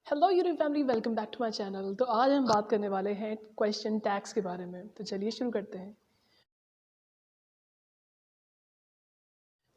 Hello YouTube family, welcome back to my channel. तो आज हम बात करने वाले हैं क्वेश्चन टैग्स के बारे में। तो चलिए शुरू करते हैं।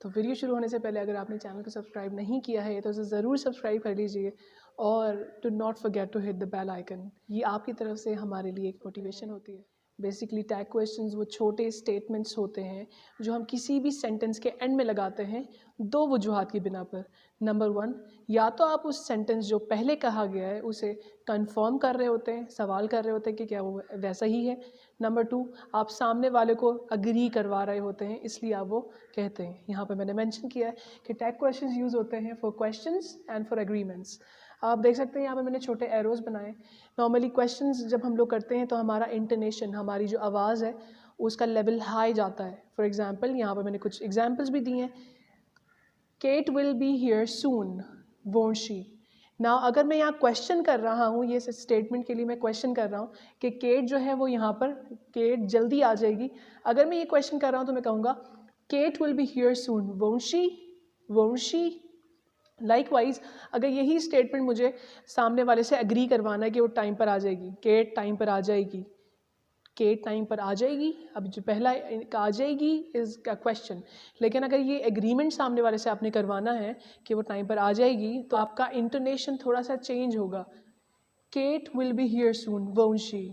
तो वीडियो शुरू होने से पहले अगर आपने चैनल को सब्सक्राइब नहीं किया है तो उसे ज़रूर सब्सक्राइब कर लीजिए और do not forget to hit the bell icon. ये आपकी तरफ से हमारे लिए एक मोटिवेशन होती है। बेसिकली टैग क्वेश्चंस वो छोटे स्टेटमेंट्स होते हैं जो हम किसी भी सेंटेंस के एंड में लगाते हैं दो वजूहात की बिना पर। नंबर वन, या तो आप उस सेंटेंस जो पहले कहा गया है उसे कंफर्म कर रहे होते हैं, सवाल कर रहे होते हैं कि क्या वो वैसा ही है। नंबर टू, आप सामने वाले को अग्री करवा रहे होते हैं, इसलिए आप वो कहते हैं। यहाँ पे मैंने मेंशन किया है कि टैग क्वेश्चंस यूज़ होते हैं for questions and for agreements. आप देख सकते हैं यहाँ पे मैंने छोटे एरोज बनाए। नॉर्मली क्वेश्चंस जब हम लोग करते हैं तो हमारा इंटोनेशन, हमारी जो आवाज़ है उसका लेवल हाई जाता है। फॉर एग्जाम्पल यहाँ पर मैंने कुछ एग्जाम्पल्स भी दिए हैं। Kate will be here soon, won't she. ना अगर मैं यहाँ क्वेश्चन कर रहा हूँ, ये स्टेटमेंट के लिए मैं क्वेश्चन कर रहा हूँ कि केट जो है वो यहाँ पर केट जल्दी आ जाएगी। अगर मैं ये क्वेश्चन कर रहा हूँ तो मैं कहूँगा Kate will be here soon, won't she, won't she. Likewise अगर यही स्टेटमेंट मुझे सामने वाले से एग्री करवाना है कि वो टाइम पर आ जाएगी, केट टाइम पर आ जाएगी, केट टाइम पर आ जाएगी, अब जो पहला आ जाएगी इज़ का क्वेश्चन। लेकिन अगर ये एग्रीमेंट सामने वाले से आपने करवाना है कि वो टाइम पर आ जाएगी तो आपका इंटोनेशन थोड़ा सा चेंज होगा। Kate will be here soon, won't she.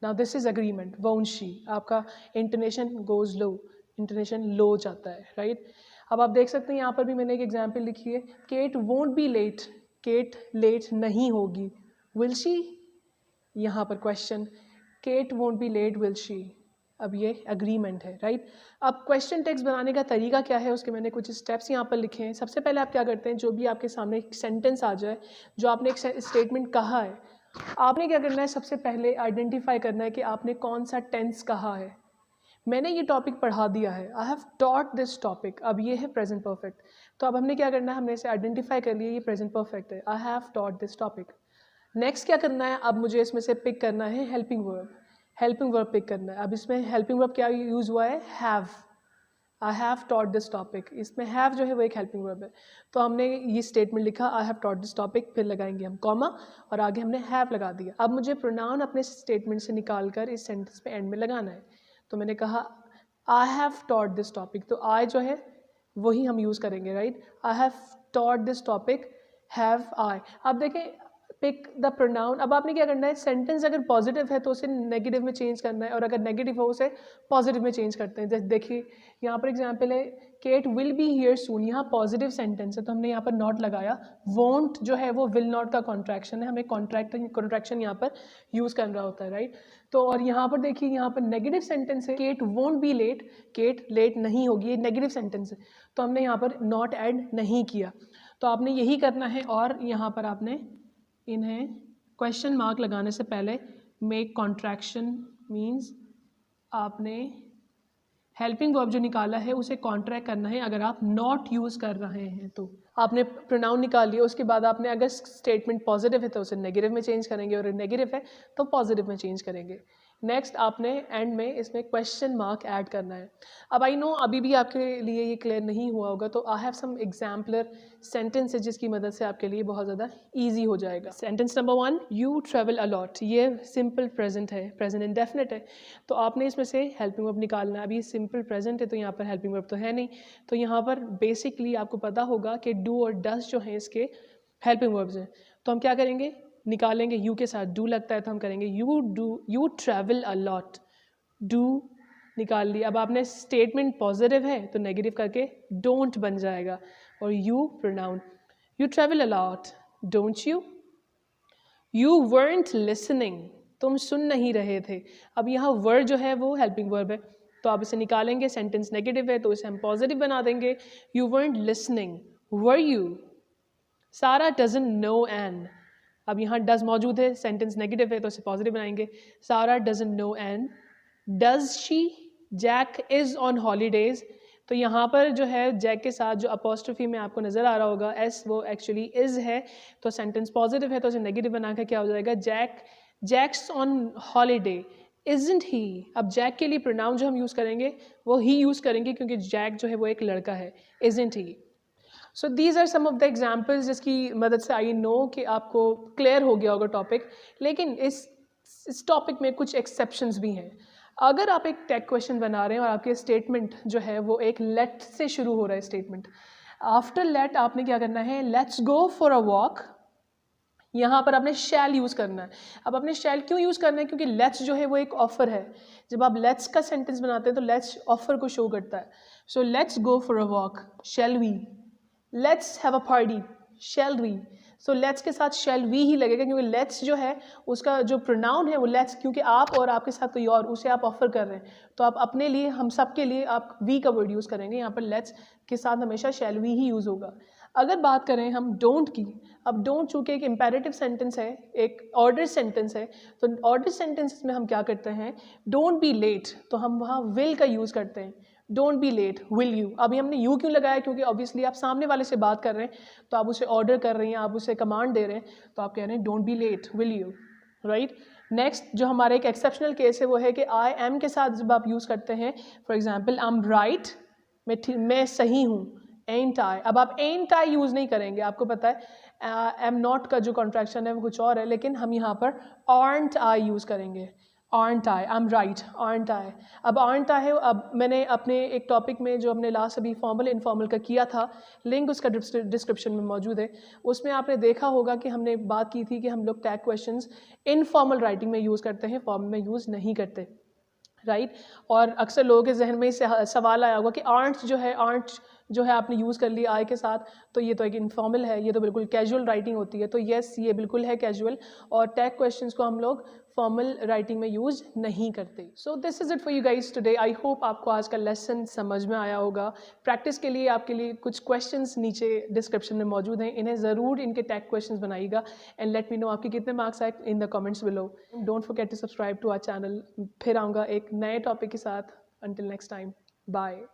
Now this is agreement, won't she. आपका intonation goes low, intonation low जाता है, राइट। अब आप देख सकते हैं यहाँ पर भी मैंने एक एग्जाम्पल लिखी है, Kate won't be late, Kate late नहीं होगी। विल शी, यहाँ पर question, Kate won't be late will she. अब ये एग्रीमेंट है, राइट। अब क्वेश्चन टेक्स्ट बनाने का तरीका क्या है उसके मैंने कुछ स्टेप्स यहाँ पर लिखे हैं। सबसे पहले आप क्या करते हैं, जो भी आपके सामने एक सेंटेंस आ जाए, जो आपने एक स्टेटमेंट कहा है, आपने क्या करना है, सबसे पहले आइडेंटिफाई करना है कि आपने कौन सा टेंस कहा है। मैंने ये टॉपिक पढ़ा दिया है, I have taught this topic. अब ये है प्रेजेंट परफेक्ट। तो अब हमने क्या करना है, हमने इसे आइडेंटिफाई कर लिया, ये प्रेजेंट परफेक्ट है, I have taught this topic. Next क्या करना है, अब मुझे इसमें से पिक करना है helping verb. Helping verb pick करना है। अब इसमें हेल्पिंग वर्ब क्या यूज़ हुआ है, have. I have taught this topic, इसमें हैव जो है वो एक हेल्पिंग वर्ब है। तो हमने ये स्टेटमेंट लिखा, I have taught this topic, फिर लगाएंगे हम कॉमा और आगे हमने हैव लगा दिया। अब मुझे प्रोनाउन अपने स्टेटमेंट से निकाल कर इस सेंटेंस पे एंड में लगाना है। तो मैंने कहा I have taught this topic, तो आई जो है वही हम यूज़ करेंगे, right. I have taught this topic, have I. अब देखें, पिक द प्रोनाउन। अब आपने क्या करना है, सेंटेंस अगर पॉजिटिव है तो उसे नेगेटिव में चेंज करना है, और अगर नेगेटिव हो उसे पॉजिटिव में चेंज करते हैं। जैसे देखिए यहाँ पर एग्जांपल है, केट विल बी हियर सून, यहाँ पॉजिटिव सेंटेंस है तो हमने यहाँ पर नॉट लगाया। वोंट जो है वो विल नॉट का कॉन्ट्रैक्शन है, हमें कॉन्ट्रैक्शन यहाँ पर यूज़ करना होता है, राइट। तो और यहाँ पर देखिए, यहाँ पर नेगेटिव सेंटेंस है, Kate won't be late, Kate late नहीं होगी, ये नेगेटिव सेंटेंस है तो हमने यहाँ पर नॉट ऐड नहीं किया। तो आपने यही करना है, और यहाँ पर आपने इन्हें क्वेश्चन मार्क लगाने से पहले मेक कॉन्ट्रैक्शन मीन्स आपने हेल्पिंग वर्ब जो निकाला है उसे कॉन्ट्रैक्ट करना है। अगर आप नॉट यूज़ कर रहे हैं तो आपने प्रोनाउन निकाल लिया, उसके बाद आपने अगर स्टेटमेंट पॉजिटिव है तो उसे नेगेटिव में चेंज करेंगे, और नेगेटिव है तो पॉजिटिव में चेंज करेंगे। नेक्स्ट आपने एंड में इसमें क्वेश्चन मार्क ऐड करना है। अब आई नो अभी भी आपके लिए ये क्लियर नहीं हुआ होगा, तो I have some exemplar sentences जिसकी मदद से आपके लिए बहुत ज़्यादा ईजी हो जाएगा। Sentence number 1, you travel a lot. ये सिंपल प्रेजेंट है, प्रेजेंट इंडेफिनिट है, तो आपने इसमें से हेल्पिंग वर्ब निकालना है। अभी सिंपल प्रेजेंट है तो यहाँ पर हेल्पिंग वर्ब तो है नहीं, तो यहाँ पर बेसिकली आपको पता होगा कि डू और डस जो हैं इसके हेल्पिंग वर्ब्स हैं। तो हम क्या करेंगे, निकालेंगे, यू के साथ डू लगता है तो हम करेंगे you travel a lot, do निकाल लिया। अब आपने स्टेटमेंट पॉजिटिव है तो नेगेटिव करके डोंट बन जाएगा, और you pronoun, you travel a lot, don't you. You weren't listening, तुम सुन नहीं रहे थे। अब यहाँ वर्ड जो है वो हेल्पिंग वर्ब है तो आप इसे निकालेंगे, सेंटेंस नेगेटिव है तो इसे हम पॉजिटिव बना देंगे। You weren't listening, were you. सारा डजंट नो एन, अब यहाँ डज मौजूद है, सेंटेंस नेगेटिव है तो इसे पॉजिटिव बनाएंगे। Sara doesn't know Ann, does she. Jack is on holidays, तो यहाँ पर जो है जैक के साथ जो अपॉस्ट्रोफी में आपको नज़र आ रहा होगा एस, वो एक्चुअली इज़ है, तो सेंटेंस पॉजिटिव है तो इसे नेगेटिव बनाकर क्या हो जाएगा, जैक्स ऑन हॉलीडे, इज़न्ट ही। अब जैक के लिए प्रोनाउन जो हम यूज़ करेंगे वो ही यूज़ करेंगे क्योंकि जैक जो है वो एक लड़का है, isn't he. So these are some of the examples जिसकी मदद से आई नो कि आपको क्लियर हो गया होगा टॉपिक। लेकिन इस टॉपिक में कुछ एक्सेप्शंस भी हैं। अगर आप एक टेक क्वेश्चन बना रहे हैं और आपके स्टेटमेंट जो है वो एक लेट से शुरू हो रहा है स्टेटमेंट, आफ्टर लेट आपने क्या करना है, let's go for a walk, यहाँ पर आपने शैल यूज़ करना है। अब आपने शैल क्यों यूज़ करना है, क्योंकि लेट्स जो है वो एक ऑफर है। जब आप लेट्स का सेंटेंस बनाते हैं तो लेट्स ऑफर को शो करता है। So let's go for a walk, shall we, let's have a party, shall we. So let's के साथ शैल वी ही लगेगा, क्योंकि लेट्स जो है उसका जो प्रोनाउन है वो लेट्स, क्योंकि आप और आपके साथ कोई और, उसे आप ऑफर कर रहे हैं, तो आप अपने लिए, हम सब के लिए आप वी का वर्ड यूज़ करेंगे। यहाँ पर लेट्स के साथ हमेशा शैल वी ही यूज़ होगा। अगर बात करें हम डोंट की, अब डोंट चूँकि एक इम्पेरेटिव सेंटेंस है, एक ऑर्डर सेंटेंस है, तो ऑर्डर सेंटेंस में हम क्या करते हैं, डोंट बी लेट, तो हम वहाँ विल का यूज़ करते हैं। Don't be late, will you. अभी हमने यू क्यों लगाया, क्योंकि ऑब्वियसली आप सामने वाले से बात कर रहे हैं, तो आप उसे ऑर्डर कर रहे हैं, आप उसे कमांड दे रहे हैं, तो आप कह रहे हैं don't be late, will you, right. Next जो हमारा एक एक्सेप्शनल केस है वो है कि आई एम के साथ जब आप यूज़ करते हैं, for example I am right, मैं सही हूँ, एंट आई। अब आप एंट आई यूज़ नहीं करेंगे, आपको पता है एम नॉट का जो कॉन्ट्रैक्शन है वो कुछ और है, लेकिन हम यहाँ पर आर्नट आई यूज़ करेंगे। आर्नट आई, आई एम राइट, आर्नट आई। अब आर्नट आई है, अब मैंने अपने एक टॉपिक में जो हमने लास्ट अभी फॉर्मल इनफॉर्मल का किया था, लिंक उसका डिस्क्रिप्शन में मौजूद है, उसमें आपने देखा होगा कि हमने बात की थी कि हम लोग टैग क्वेश्चंस इनफॉर्मल राइटिंग में यूज़ करते हैं, फॉर्मल में यूज़ नहीं करते, राइट। और अक्सर लोगों के जहन में इससे सवाल आया होगा कि आर्ट जो है, आर्ट जो है आपने यूज़ कर लिया आई के साथ, तो ये तो एक इनफॉर्मल है, ये तो बिल्कुल कैजुअल राइटिंग होती है। तो येस, ये बिल्कुल है कैजुअल, और टैग क्वेश्चंस को हम लोग फॉर्मल राइटिंग में यूज़ नहीं करते। So this is it for you guys today. I hope आपको आज का लेसन समझ में आया होगा। प्रैक्टिस के लिए आपके लिए कुछ क्वेश्चंस नीचे डिस्क्रिप्शन में मौजूद हैं, इन्हें ज़रूर इनके टैग क्वेश्चंस बनाइएगा एंड लेट मी नो आपके कितने मार्क्स आए in the comments below. Don't forget to subscribe to our channel. फिर आऊँगा एक नए टॉपिक के साथ। Until next time, bye.